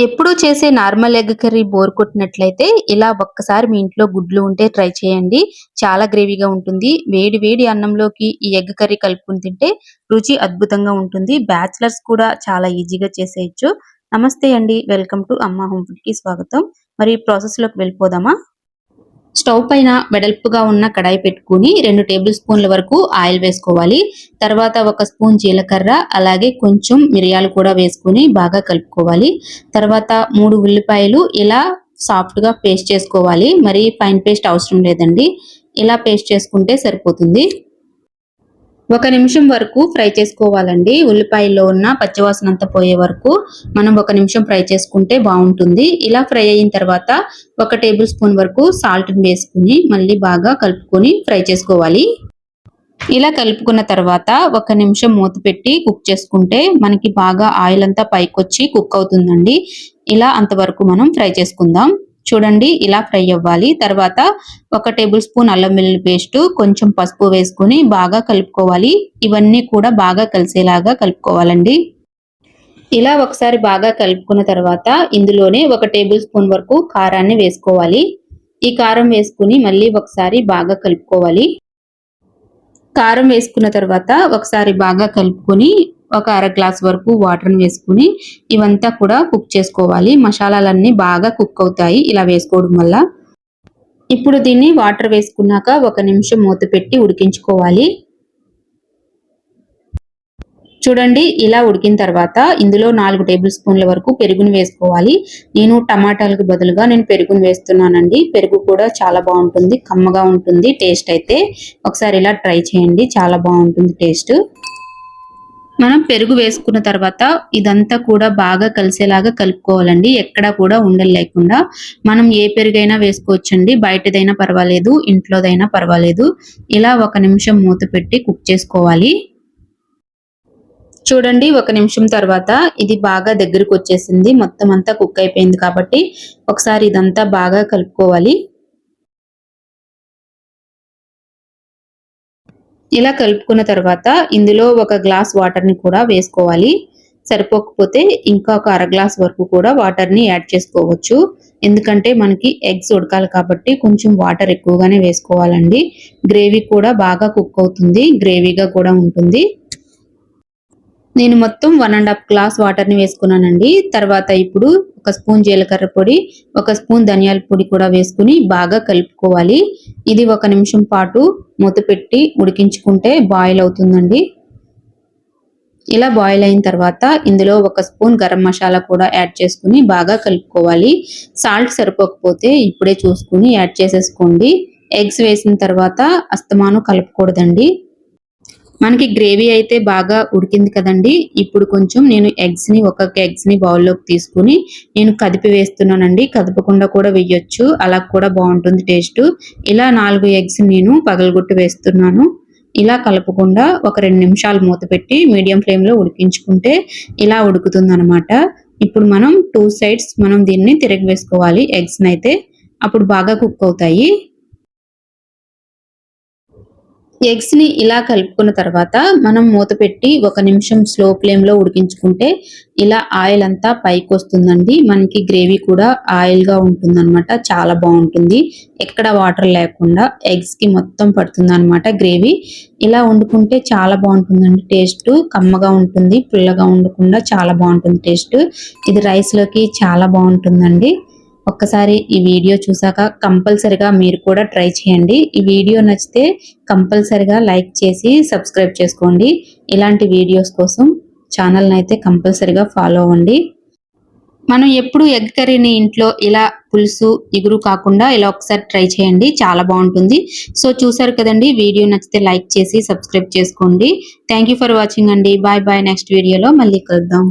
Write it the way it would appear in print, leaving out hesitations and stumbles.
ఎప్పుడూ చేసే normal egg curry bore కొట్టినట్లయితే ఇలా ఒక్కసారి మీ ఇంట్లో గుడ్లు ఉంటే ట్రై చేయండి. చాలా గ్రేవీగా ఉంటుంది. వేడి వేడి అన్నంలోకి ఈ ఎగ్ కర్రీ కలుపుకొని తింటే రుచి అద్భుతంగా ఉంటుంది. బ్యాచిలర్స్ కూడా చాలా ఈజీగా చేసేయచ్చు. నమస్తే అండి, వెల్కమ్ టు అమ్మ హోమ్ ఫుడ్ కి స్వాగతం. మరి ప్రాసెస్ లోకి వెళ్ళిపోదామా? స్టవ్ పైన వెడల్పుగా ఉన్న కడాయి పెట్టుకుని 2 టేబుల్ స్పూన్ల వరకు ఆయిల్ వేసుకోవాలి. తర్వాత 1 స్పూన్ జీలకర్ర అలాగే కొంచెం మిరియాలు కూడా వేసుకుని బాగా కలుపుకోవాలి. తర్వాత 3 ఉల్లిపాయలు ఇలా సాఫ్ట్ గా పేస్ట్ చేసుకోవాలి. మరి ఫైన్ పేస్ట్ అవసరం లేదండి, ఇలా పేస్ట్ చేసుకుంటే సరిపోతుంది. 1 నిమిషం వరకు ఫ్రై చేసుకోవాలండి. ఉల్లిపాయల్లో ఉన్న పచ్చివాసన అంతా పోయే వరకు మనం 1 నిమిషం ఫ్రై చేసుకుంటే బాగుంటుంది. ఇలా ఫ్రై అయిన తర్వాత 1 టేబుల్ స్పూన్ వరకు సాల్ట్ వేసుకుని మళ్ళీ బాగా కలుపుకొని ఫ్రై చేసుకోవాలి. ఇలా కలుపుకున్న తర్వాత 1 నిమిషం మూత పెట్టి కుక్ చేసుకుంటే మనకి బాగా ఆయిల్ అంతా పైకొచ్చి కుక్ అవుతుందండి. ఇలా అంతవరకు మనం ఫ్రై చేసుకుందాం. చూడండి, ఇలా ఫ్రై అవ్వాలి. తర్వాత 1 టేబుల్ స్పూన్ అల్లం వెల్లుల్లి పేస్ట్, కొంచెం పసుపు వేసుకుని బాగా కలుపుకోవాలి. ఇవన్నీ కూడా బాగా కలిసేలాగా కలుపుకోవాలండి. ఇలా ఒకసారి బాగా కలుపుకున్న తర్వాత ఇందులోనే 1 టేబుల్ స్పూన్ వరకు కారాన్ని వేసుకోవాలి. ఈ కారం వేసుకుని మళ్ళీ ఒకసారి బాగా కలుపుకోవాలి. కారం వేసుకున్న తర్వాత ఒకసారి బాగా కలుపుకొని 1 అర గ్లాస్ వరకు వాటర్ వేసుకుని ఇవంతా కూడా కుక్ చేసుకోవాలి. మసాలాలన్నీ బాగా కుక్ అవుతాయి ఇలా వేసుకోవడం వల్ల. ఇప్పుడు దీన్ని వాటర్ వేసుకున్నాక 1 నిమిషం మూత పెట్టి ఉడికించుకోవాలి. చూడండి, ఇలా ఉడికిన తర్వాత ఇందులో 4 టేబుల్ స్పూన్ల వరకు పెరుగును వేసుకోవాలి. నేను టమాటాలకు బదులుగా పెరుగును వేస్తున్నానండి. పెరుగు కూడా చాలా బాగుంటుంది, కమ్మగా ఉంటుంది టేస్ట్ అయితే. ఒకసారి ఇలా ట్రై చేయండి, చాలా బాగుంటుంది టేస్ట్. మనం పెరుగు వేసుకున్న తర్వాత ఇదంతా కూడా బాగా కలిసేలాగా కలుపుకోవాలండి. ఎక్కడా కూడా ఉండలు లేకుండా. మనం ఏ పెరుగైనా వేసుకోవచ్చండి, బయటదైనా పర్వాలేదు, ఇంట్లోదైనా పర్వాలేదు. ఇలా 1 నిమిషం మూత పెట్టి కుక్ చేసుకోవాలి. చూడండి, 1 నిమిషం తర్వాత ఇది బాగా దగ్గరకు వచ్చేసింది. మొత్తం అంతా కుక్ అయిపోయింది కాబట్టి ఒకసారి ఇదంతా బాగా కలుపుకోవాలి. ఇలా కలుపుకున్న తర్వాత ఇందులో 1 గ్లాస్ వాటర్ ని కూడా వేసుకోవాలి. సరిపోకపోతే ఇంకా 1 అర గ్లాస్ వరకు కూడా వాటర్ ని యాడ్ చేసుకోవచ్చు. ఎందుకంటే మనకి ఎగ్స్ ఉడకాలి కాబట్టి కొంచెం వాటర్ ఎక్కువగానే వేసుకోవాలండి. గ్రేవీ కూడా బాగా కుక్ అవుతుంది, గ్రేవీగా కూడా ఉంటుంది. నేను మొత్తం 1.5 గ్లాస్ వాటర్ ని వేసుకున్నానండి. తర్వాత ఇప్పుడు 1 స్పూన్ జీలకర్ర పొడి, 1 స్పూన్ ధనియాల పొడి కూడా వేసుకుని బాగా కలుపుకోవాలి. ఇది 1 నిమిషం పాటు మూత పెట్టి ఉడికించుకుంటే బాయిల్ అవుతుందండి. ఇలా బాయిల్ అయిన తర్వాత ఇందులో 1 స్పూన్ గరం మసాలా కూడా యాడ్ చేసుకుని బాగా కలుపుకోవాలి. సాల్ట్ సరిపోకపోతే ఇప్పుడే చూసుకుని యాడ్ చేసేసుకోండి. ఎగ్స్ వేసిన తర్వాత అస్తమానం కలపకూడదండి. మనకి గ్రేవీ అయితే బాగా ఉడికింది కదండి. ఇప్పుడు కొంచెం నేను ఒక ఎగ్స్ ని బౌల్లోకి తీసుకుని కదిపి వేస్తున్నానండి. కదపకుండా కూడా వేయొచ్చు, అలా కూడా బాగుంటుంది టేస్ట్. ఇలా 4 ఎగ్స్ నేను పగలగొట్టి వేస్తున్నాను. ఇలా కలపకుండా 2 నిమిషాలు మూత పెట్టి మీడియం ఫ్లేమ్ లో ఉడికించుకుంటే ఇలా ఉడుకుతుంది అనమాట. ఇప్పుడు మనం 2 సైడ్స్ దీన్ని తిరగ వేసుకోవాలి ఎగ్స్ నైతే, అప్పుడు బాగా కుక్ అవుతాయి. ఎగ్స్ ని ఇలా కలుపుకున్న తర్వాత మనం మూత పెట్టి 1 నిమిషం స్లో ఫ్లేమ్ లో ఉడికించుకుంటే ఇలా ఆయిల్ అంతా పైకి వస్తుందండి. మనకి గ్రేవీ కూడా ఆయిల్ గా ఉంటుందన్నమాట. చాలా బాగుంటుంది, ఎక్కడ వాటర్ లేకుండా ఎగ్స్ కి మొత్తం పడుతుంది అనమాట గ్రేవీ. ఇలా వండుకుంటే చాలా బాగుంటుందండి టేస్ట్. కమ్మగా ఉంటుంది, పుల్లగా ఉండకుండా చాలా బాగుంటుంది టేస్ట్. ఇది రైస్ లోకి చాలా బాగుంటుందండి. ఒక్కసారి ఈ వీడియో చూసాక కంపల్సరిగా మీరు కూడా ట్రై చేయండి. ఈ వీడియో నచ్చితే కంపల్సరిగా లైక్ చేసి సబ్స్క్రైబ్ చేసుకోండి. ఇలాంటి వీడియోస్ కోసం ఛానల్ని అయితే కంపల్సరిగా ఫాలో అవ్వండి. మనం ఎప్పుడు ఎగ్ కర్రీని ఇంట్లో ఇలా పులుసు ఇగురు కాకుండా ఇలా ఒకసారి ట్రై చేయండి, చాలా బాగుంటుంది. సో చూసారు కదండి, వీడియో నచ్చితే లైక్ చేసి సబ్స్క్రైబ్ చేసుకోండి. థ్యాంక్ యూ ఫర్ వాచింగ్ అండి. Bye bye. నెక్స్ట్ వీడియోలో మళ్ళీ కలుద్దాం.